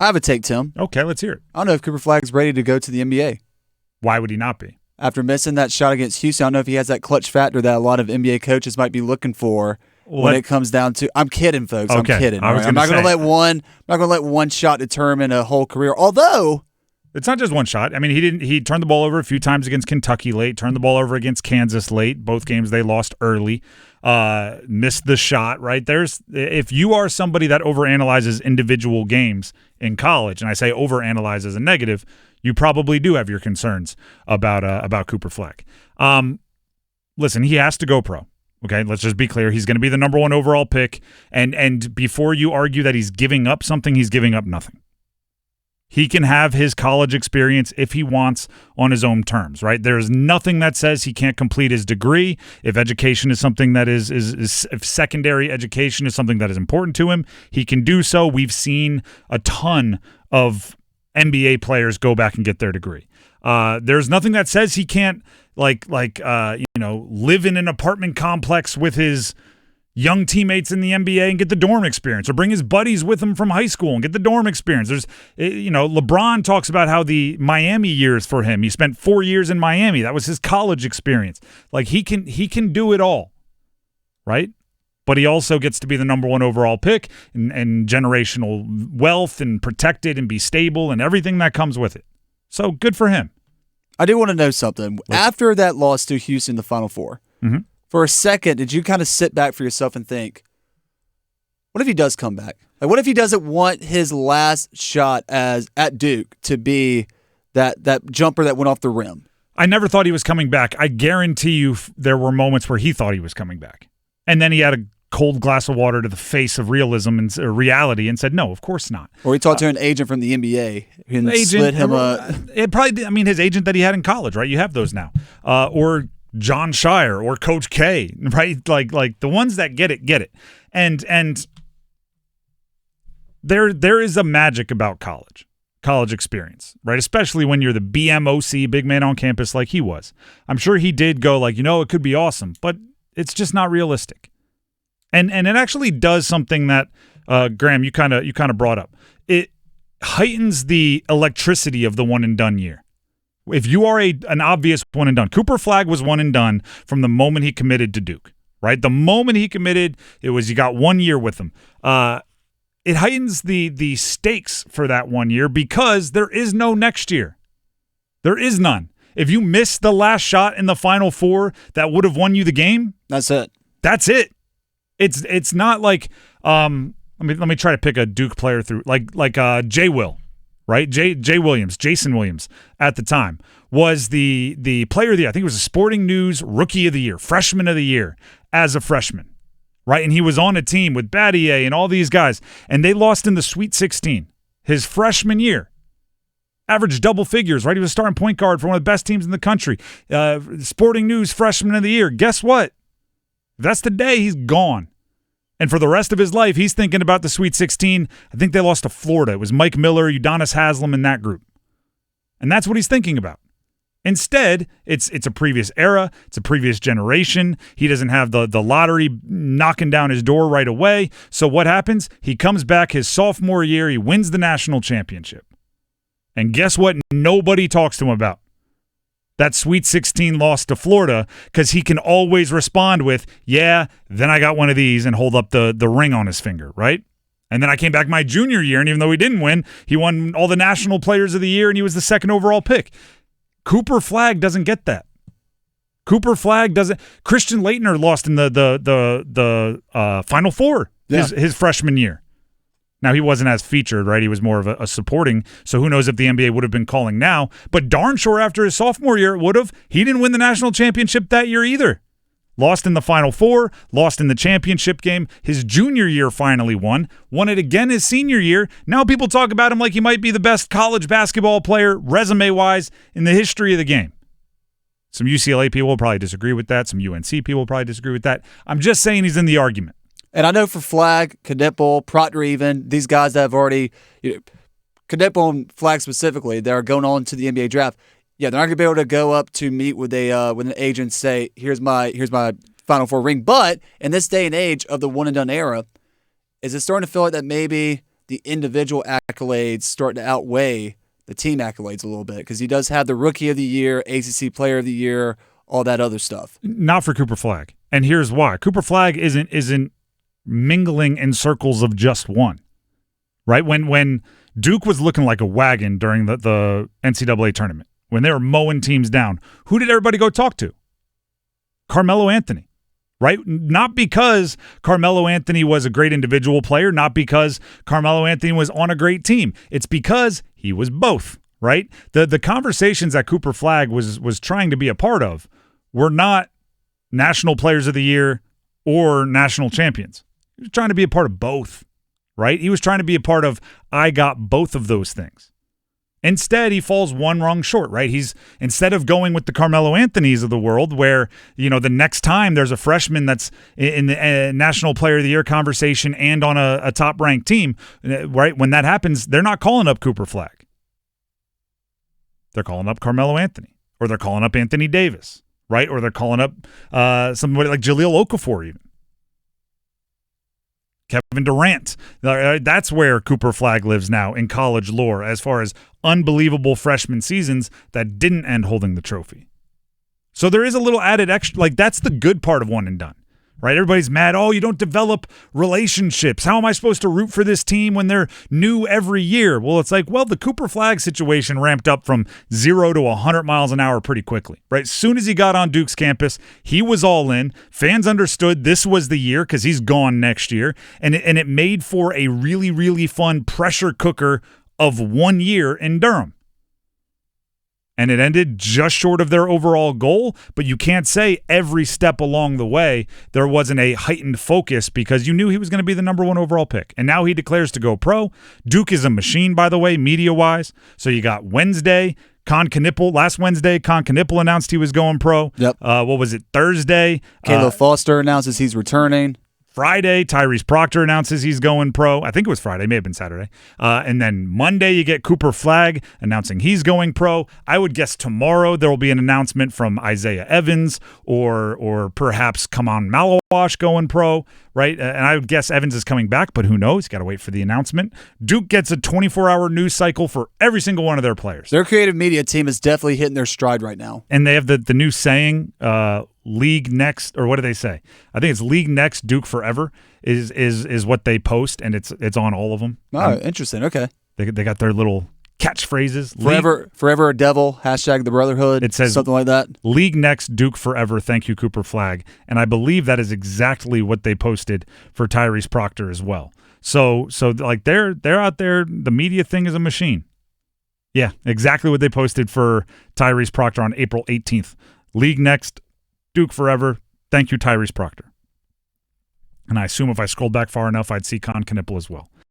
I have a take, Tim. Okay, let's hear it. I don't know if Cooper Flagg's ready to go to the NBA. Why would he not be? After missing that shot against Houston, I don't know if he has that clutch factor that a lot of NBA coaches might be looking for when it comes down to. I'm kidding, folks. Okay. I'm kidding. I'm not going to let one shot determine a whole career. Although it's not just one shot. I mean, he turned the ball over a few times against Kentucky late, turned the ball over against Kansas late. Both games they lost early. Missed the shot, right? If you are somebody that overanalyzes individual games in college, and I say overanalyze as a negative, you probably do have your concerns about Cooper Flagg. Listen, he has to go pro. Okay, let's just be clear. He's going to be the number 1 overall pick, and before you argue that he's giving up something, he's giving up nothing. He can have his college experience if he wants on his own terms, right? There's nothing that says he can't complete his degree. If education is something that if secondary education is something that is important to him, he can do so. We've seen a ton of NBA players go back and get their degree. There's nothing that says he can't live in an apartment complex with his young teammates in the NBA and get the dorm experience, or bring his buddies with him from high school and get the dorm experience. LeBron talks about how the Miami years for him. He spent 4 years in Miami. That was his college experience. Like he can do it all, right? But he also gets to be the number 1 overall pick and generational wealth and protected and be stable and everything that comes with it. So good for him. I do want to know something. After that loss to Houston in the Final Four, for a second, did you kind of sit back for yourself and think, what if he does come back? Like, what if he doesn't want his last shot at Duke to be that jumper that went off the rim? I never thought he was coming back. I guarantee you there were moments where he thought he was coming back. And then he had a cold glass of water to the face of realism and reality and said, no, of course not. Or he talked to an agent from the NBA and slid him It probably, his agent that he had in college, right? You have those now. Or John Shire or Coach K, right? Like the ones that get it. And there is a magic about college experience, right? Especially when you're the BMOC, big man on campus, like he was. I'm sure he did go it could be awesome, but it's just not realistic. And it actually does something that Graham, you kind of brought up. It heightens the electricity of the one and done year. If you are an obvious one and done, Cooper Flagg was one and done from the moment he committed to Duke, right? The moment he committed, it was you got 1 year with him. It heightens the stakes for that 1 year because there is no next year. There is none. If you miss the last shot in the Final Four that would have won you the game, that's it. That's it. It's not like let me try to pick a Duke player through like J. Will. Right, Jason Williams at the time was the player of the year. I think it was a Sporting News Rookie of the Year, Freshman of the Year as a freshman, right? And he was on a team with Battier and all these guys, and they lost in the Sweet 16 his freshman year. Averaged double figures, right? He was a starting point guard for one of the best teams in the country. Sporting News Freshman of the Year. Guess what? That's the day he's gone. And for the rest of his life, he's thinking about the Sweet 16. I think they lost to Florida. It was Mike Miller, Udonis Haslem, and that group. And that's what he's thinking about. Instead, it's a previous era. It's a previous generation. He doesn't have the lottery knocking down his door right away. So what happens? He comes back his sophomore year. He wins the national championship. And guess what? Nobody talks to him about that Sweet 16 loss to Florida, because he can always respond with, yeah, then I got one of these and hold up the ring on his finger, right? And then I came back my junior year, and even though he didn't win, he won all the National Players of the Year, and he was the 2nd overall pick. Cooper Flagg doesn't get that. Cooper Flagg doesn't. Christian Laettner lost in the Final Four his freshman year. Now, he wasn't as featured, right? He was more of a supporting, so who knows if the NBA would have been calling now. But darn sure after his sophomore year it would have. He didn't win the national championship that year either. Lost in the Final Four, lost in the championship game. His junior year finally won it again his senior year. Now people talk about him like he might be the best college basketball player, resume-wise, in the history of the game. Some UCLA people will probably disagree with that. Some UNC people will probably disagree with that. I'm just saying he's in the argument. And I know for Flagg, Knipple, Proctor even, these guys that have already, Knipple and Flagg specifically, that are going on to the NBA draft, yeah, they're not going to be able to go up to meet with an agent and say, here's my Final Four ring. But in this day and age of the one-and-done era, is it starting to feel like that maybe the individual accolades start to outweigh the team accolades a little bit, because he does have the Rookie of the Year, ACC Player of the Year, all that other stuff. Not for Cooper Flagg, and here's why. Cooper Flagg isn't mingling in circles of just one, right? When Duke was looking like a wagon during the NCAA tournament, when they were mowing teams down, who did everybody go talk to? Carmelo Anthony. Right? Not because Carmelo Anthony was a great individual player, not because Carmelo Anthony was on a great team. It's because he was both, right? The conversations that Cooper Flagg was trying to be a part of were not National Players of the Year or national champions. He was trying to be a part of both, right? He was trying to be a part of, I got both of those things. Instead, he falls one rung short, right? Instead of going with the Carmelo Anthonys of the world, where, the next time there's a freshman that's in the National Player of the Year conversation and on a top-ranked team, right? When that happens, they're not calling up Cooper Flagg. They're calling up Carmelo Anthony, or they're calling up Anthony Davis, right? Or they're calling up somebody like Jahlil Okafor even. Kevin Durant. That's where Cooper Flagg lives now in college lore, as far as unbelievable freshman seasons that didn't end holding the trophy. So there is a little added extra, like that's the good part of one and done, right? Everybody's mad, oh, you don't develop relationships. How am I supposed to root for this team when they're new every year? Well, it's like, well, the Cooper Flagg situation ramped up from 0 to 100 miles an hour pretty quickly, right? As soon as he got on Duke's campus, he was all in. Fans understood this was the year because he's gone next year, and it made for a really, really fun pressure cooker of 1 year in Durham. And it ended just short of their overall goal, but you can't say every step along the way there wasn't a heightened focus, because you knew he was going to be the number 1 overall pick. And now he declares to go pro. Duke is a machine, by the way, media-wise. So you got Wednesday, last Wednesday, Con Knippel announced he was going pro. Yep. What was it, Thursday? Caleb Foster announces he's returning. Friday, Tyrese Proctor announces he's going pro. I think it was Friday, may have been Saturday. And then Monday, you get Cooper Flagg announcing he's going pro. I would guess tomorrow there will be an announcement from Isaiah Evans or perhaps Kaman Malawash going pro, right? And I would guess Evans is coming back, but who knows? Got to wait for the announcement. Duke gets a 24-hour news cycle for every single one of their players. Their creative media team is definitely hitting their stride right now. And they have the new saying, League Next, or what do they say? I think it's League Next, Duke Forever is what they post, and it's on all of them. Oh, interesting. Okay. They got their little catchphrases. Forever a devil, hashtag the brotherhood. It says something like that. League Next, Duke Forever, thank you, Cooper Flagg. And I believe that is exactly what they posted for Tyrese Proctor as well. So like they're out there, the media thing is a machine. Yeah, exactly what they posted for Tyrese Proctor on April 18th. League Next, Duke Forever. Thank you, Tyrese Proctor. And I assume if I scrolled back far enough, I'd see Con Knippel as well.